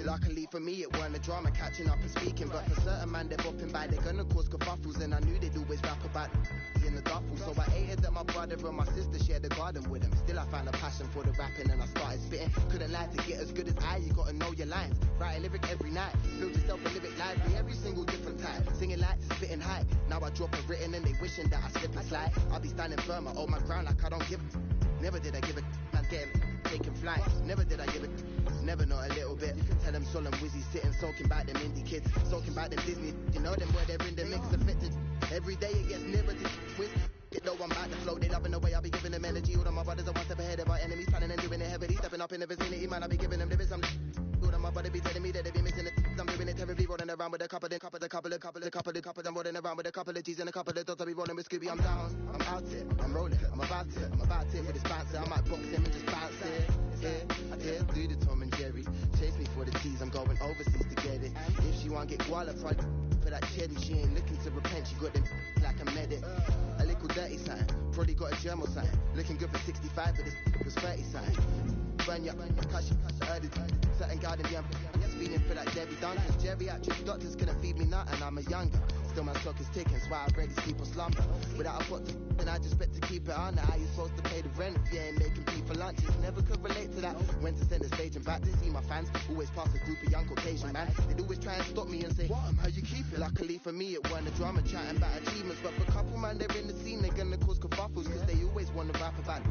Luckily for me, it weren't a drama, catching up and speaking. But for certain man, they're bopping by, they're gonna cause kerfuffles. And I knew they'd always rap about in the duffel. So I hated that my brother and my sister shared the garden with him. Still I found a passion for the rapping and I started spitting. Couldn't lie, to get as good as I, you gotta know your lines. Write a lyric every night, build yourself a lyric lively every single different time. Singing like, spitting high. Now I drop a written and they wishing that I slip and slide. I'll be standing firm, I hold my ground like I don't give a. Never did I give a man getting taking flight. Never did I give it, never, not a little bit. You can tell them solemn Wizzy sitting soaking back them indie kids, soaking back them Disney. You know them where they're in the mix affected. Every day it gets nearer to twist. You know I'm back to flow, they loving the way I be giving them energy. All of my brothers are one step ahead of our enemies, planning and doing it heavily, stepping up in the vicinity. Man, I be giving them lyrics. I'm all of my brother be telling me that they be missing it. I'm doing it terribly, rolling around with a couple of I'm rolling around with a couple of G's and a couple of dots. I be rolling with Scooby. I'm down, I'm out it, I'm rolling, I'm about it for this bouncer. I might box him and just bounce it. Yeah, do the Tom and Jerry. Chase me for the teas, I'm going overseas to get it. If she want get qualified for that cherry, she ain't looking to repent. She got them like a medic. A little dirty sign, probably got a germ or sign. Looking good for 65, but this was 30 sign. Burn ya, cause she heard it. Certain garden, yeah, I'm just feeling for that Debbie Dunn. Cause geriatric doctors couldn't feed me nut, and I'm a younger. Still my clock is ticking, so I already sleep or slumber. Without a pot to then I just bet to keep it under. How you supposed to pay the rent if you ain't making people lunches? Never could relate to that. Went to center stage and back to see my fans. Always pass a group of young Caucasian man. They'd always try and stop me and say, what, how you keep it? Luckily for me, it weren't a drama chatting about achievements. But for a couple man, they're in the scene, they're gonna cause kerfuffles. Cause they always wanna rap about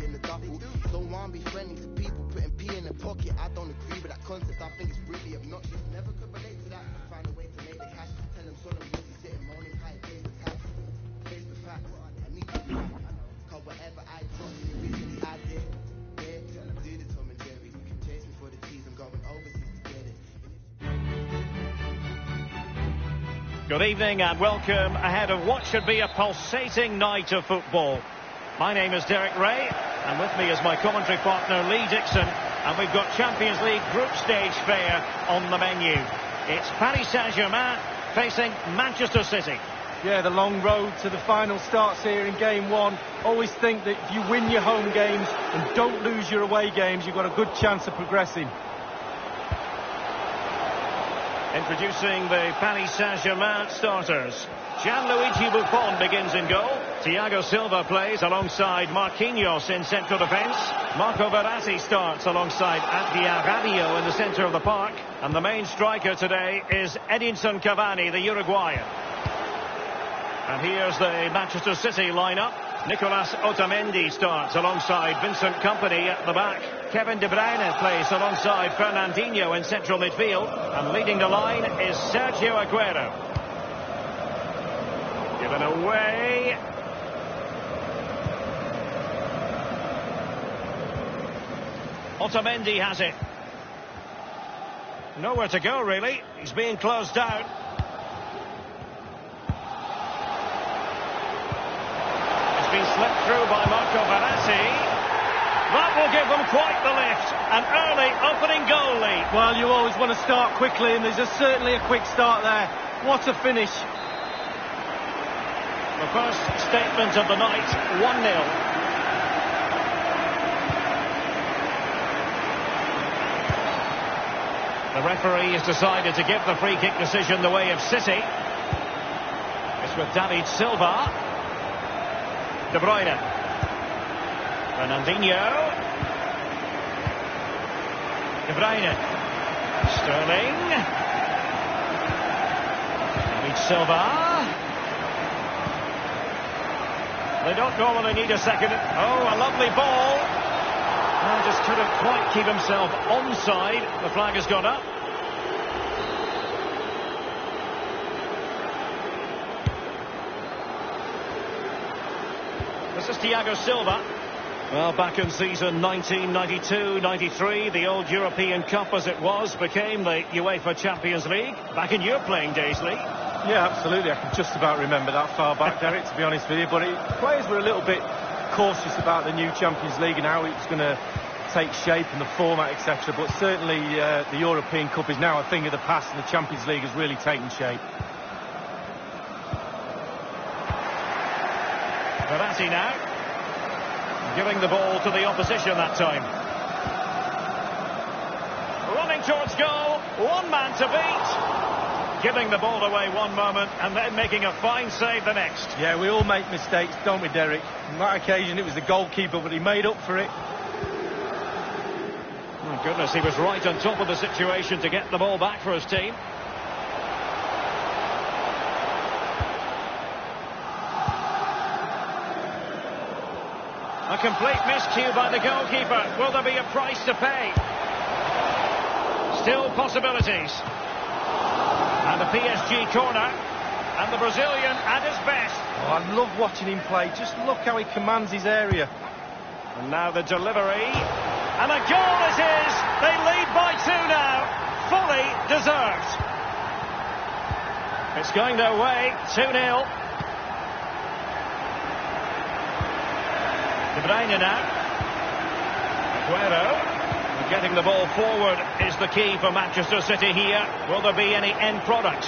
in the duffel. Don't wanna be friendly to people putting pee in their pocket. I don't agree with that concept, I think it's really obnoxious. Never could relate to that. Find a way to make the cash. Tell them solemn Wizzy sitting moaning high, face the tax, face the facts. I need to be right. Cause whatever I drop, originally I did. Yeah, do the Tom and Jerry. You can chase me for the cheese, I'm going overseas to get it. Good evening and welcome ahead of what should be a pulsating night of football. My name is Derek Ray, and with me is my commentary partner Lee Dixon, and we've got Champions League group stage fare on the menu. It's Paris Saint-Germain facing Manchester City. Yeah, the long road to the final starts here in game one. Always think that if you win your home games and don't lose your away games, you've got a good chance of progressing. Introducing the Paris Saint-Germain starters. Gianluigi Buffon begins in goal. Thiago Silva plays alongside Marquinhos in central defence. Marco Verratti starts alongside Adrien Rabiot in the centre of the park. And the main striker today is Edinson Cavani, the Uruguayan. And here's the Manchester City lineup. Nicolas Otamendi starts alongside Vincent Kompany at the back. Kevin De Bruyne plays alongside Fernandinho in central midfield. And leading the line is Sergio Aguero. Given away. Otamendi has it. Nowhere to go, really. He's being closed down. It's been slipped through by Marco Verratti. That will give them quite the lift. An early opening goal lead. Well, you always want to start quickly, and there's certainly a quick start there. What a finish. The first statement of the night, 1-0. The referee has decided to give the free kick decision the way of City. It's with David Silva. De Bruyne. Fernandinho. De Bruyne. Sterling. David Silva. They don't normally need a second. Oh, a lovely ball. Just couldn't quite keep himself onside. The flag has gone up. This is Thiago Silva. Well, back in season 1992-93, the old European Cup as it was became the UEFA Champions League. Back in your playing days, Lee. Yeah, absolutely. I can just about remember that far back, Derek, to be honest with you. But players were a little bit cautious about the new Champions League and how it was going to take shape and the format, etc. But certainly the European Cup is now a thing of the past, and the Champions League has really taken shape. Verratti now, giving the ball to the opposition that time. Running running towards goal. One man to beat. Giving the ball away one moment and then making a fine save the next. Yeah, we all make mistakes, don't we, Derek? On that occasion, it was the goalkeeper, but he made up for it. My goodness, he was right on top of the situation to get the ball back for his team. A complete miscue by the goalkeeper. Will there be a price to pay? Still possibilities. And a PSG corner. And the Brazilian at his best. Oh, I love watching him play. Just look how he commands his area. And now the delivery. And a goal it is. They lead by 2 now. Fully deserved. It's going their way. 2-0. De Bruyne now. Aguero. Getting the ball forward is the key for Manchester City here. Will there be any end product?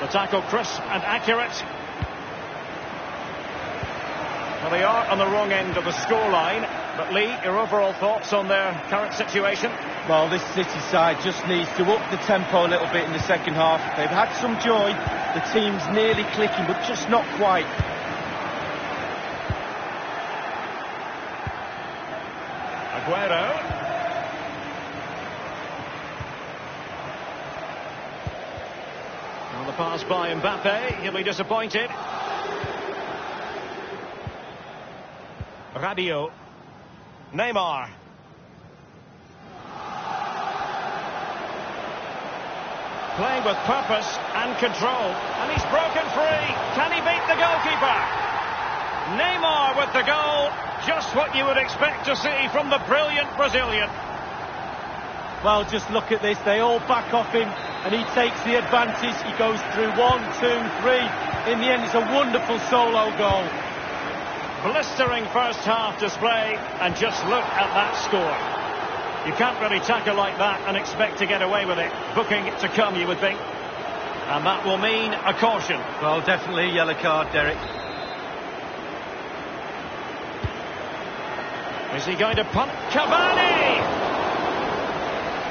The tackle crisp and accurate. Well, they are on the wrong end of the scoreline. But Lee, your overall thoughts on their current situation? Well, this City side just needs to up the tempo a little bit in the second half. They've had some joy. The team's nearly clicking, but just not quite. Aguero. Well, the pass by Mbappe. He'll be disappointed. Rabiot. Neymar. Playing with purpose and control. And he's broken free. Can he beat the goalkeeper? Neymar with the goal. Just what you would expect to see from the brilliant Brazilian. Well, just look at this. They all back off him and he takes the advantage. He goes through 1, 2, 3. In the end, it's a wonderful solo goal. Blistering first half display, and just look at that score. You can't really tackle like that and expect to get away with it. Booking to come, you would think. And that will mean a caution. Well, definitely a yellow card, Derek. Is he going to punt? Cavani!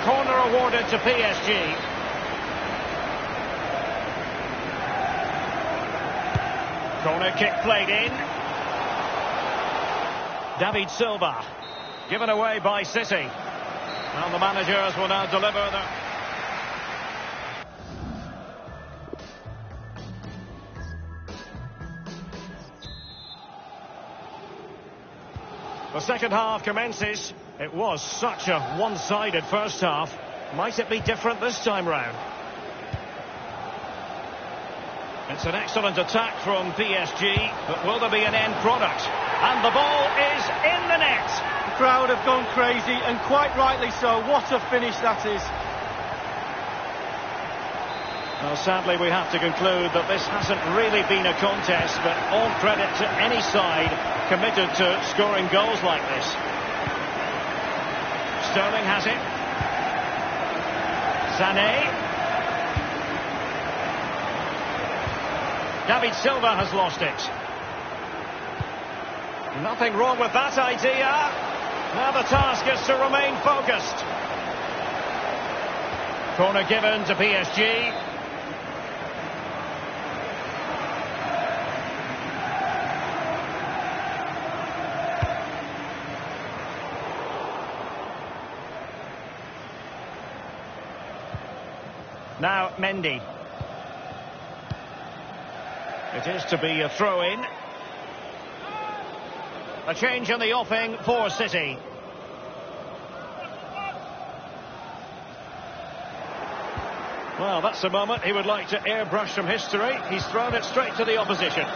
Corner awarded to PSG. Corner kick played in. David Silva. Given away by City. And the managers will now deliver the second half commences. It was such a one-sided first half. Might it be different this time round? It's an excellent attack from PSG, but will there be an end product? And the ball is in the net. The crowd have gone crazy, and quite rightly so. What a finish that is. Well, sadly, we have to conclude that this hasn't really been a contest, but all credit to any side committed to scoring goals like this. Sterling has it. Sané. David Silva has lost it. Nothing wrong with that idea. Now the task is to remain focused. Corner given to PSG. Now Mendy. It is to be a throw-in. A change in the offing for City. Well, that's a moment he would like to airbrush from history. He's thrown it straight to the opposition.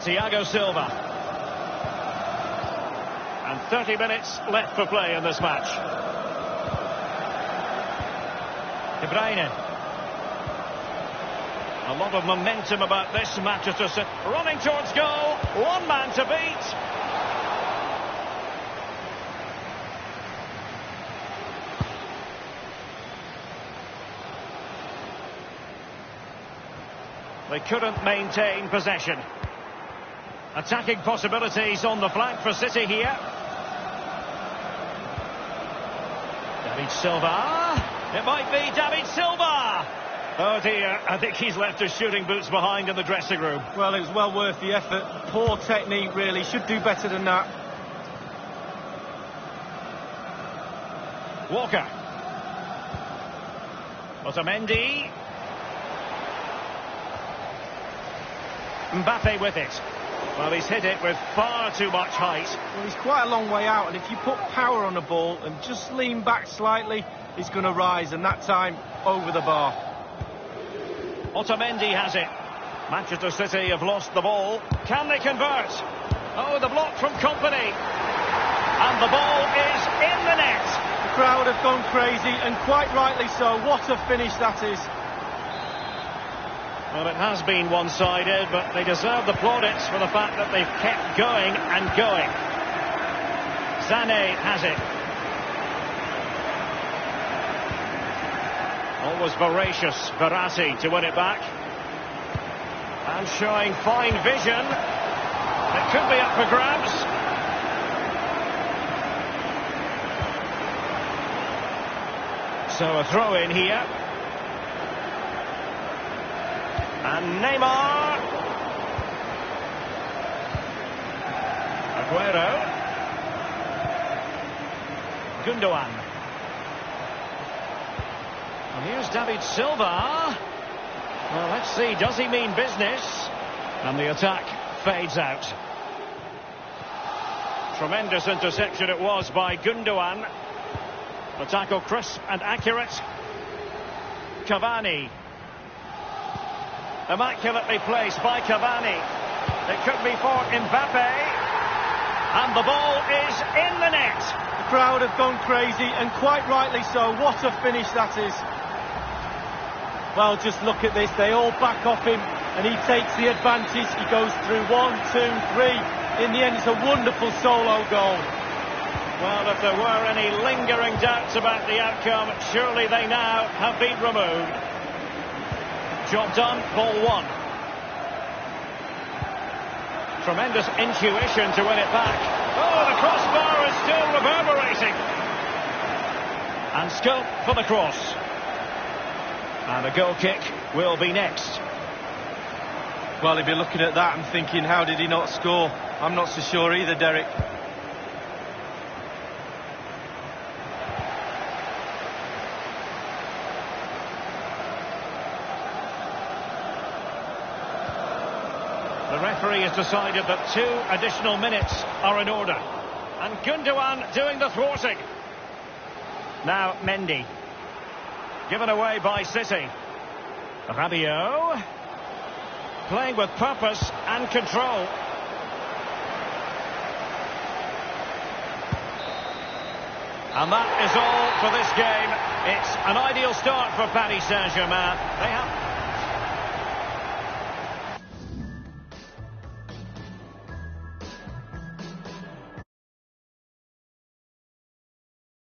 Thiago Silva. And 30 minutes left for play in this match. De Bruyne. A lot of momentum about this Manchester City. Running towards goal. One man to beat. They couldn't maintain possession. Attacking possibilities on the flank for City here. David Silva. It might be David Silva. Oh dear, I think he's left his shooting boots behind in the dressing room. Well, it was well worth the effort. Poor technique, really. Should do better than that. Walker. Otamendi. Mbappe with it. Well, he's hit it with far too much height. Well, he's quite a long way out, and if you put power on the ball and just lean back slightly, it's going to rise, and that time over the bar. Otamendi has it. Manchester City have lost the ball. Can they convert? Oh, the block from Company. And the ball is in the net. The crowd have gone crazy, and quite rightly so. What a finish that is. Well, it has been one-sided, but they deserve the plaudits for the fact that they've kept going and going. Sané has it. Always voracious, Verratti to win it back. And showing fine vision. It could be up for grabs. So a throw in here. And Neymar. Aguero. Gundogan. And here's David Silva. Well, let's see, does he mean business? And the attack fades out. Tremendous interception it was by Gundogan. The tackle crisp and accurate. Cavani. Immaculately placed by Cavani. It could be for Mbappe. And the ball is in the net. The crowd have gone crazy, and quite rightly so. What a finish that is. Well, just look at this. They all back off him, and he takes the advantage. He goes through 1, 2, 3. In the end, it's a wonderful solo goal. Well, if there were any lingering doubts about the outcome, surely they now have been removed. Job done, ball one. Tremendous intuition to win it back. Oh, the crossbar is still reverberating. And scope for the cross. And a goal kick will be next. Well, if you're looking at that and thinking, how did he not score? I'm not so sure either, Derek. The referee has decided that 2 additional minutes are in order. And Gundogan doing the thwarting. Now Mendy. Given away by City. Rabiot. Playing with purpose and control. And that is all for this game. It's an ideal start for Paris Saint-Germain. They have...